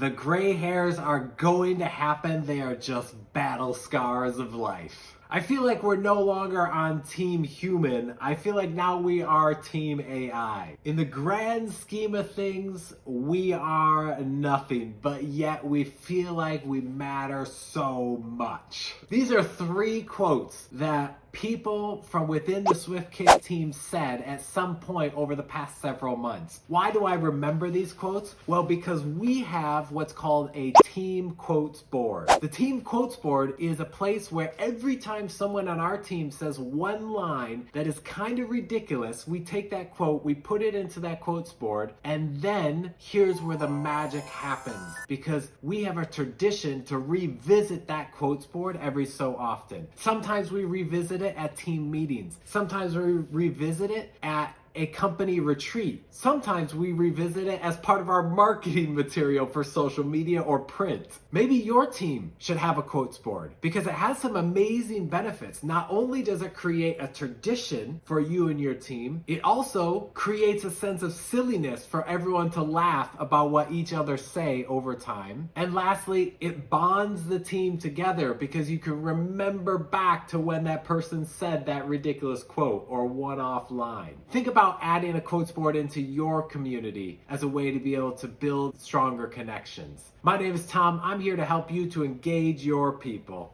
The gray hairs are going to happen. They are just battle scars of life. I feel like we're no longer on Team Human. I feel like now we are Team AI. In the grand scheme of things, we are nothing, but yet we feel like we matter so much. These are 3 quotes that people from within the SwiftKick team said at some point over the past several months. Why do I remember these quotes? Well, because we have what's called a team quotes board. The team quotes board is a place where every time someone on our team says one line that is kind of ridiculous, we take that quote, we put it into that quotes board, and then here's where the magic happens, because we have a tradition to revisit that quotes board every so often. Sometimes we revisit it at team meetings. Sometimes we revisit it at a company retreat. Sometimes we revisit it as part of our marketing material for social media or print. Maybe your team should have a quotes board because it has some amazing benefits. Not only does it create a tradition for you and your team, it also creates a sense of silliness for everyone to laugh about what each other say over time. And lastly, it bonds the team together because you can remember back to when that person said that ridiculous quote or one-off line. Think about adding a quotes board into your community as a way to be able to build stronger connections. My name is Tom. I'm here to help you to engage your people.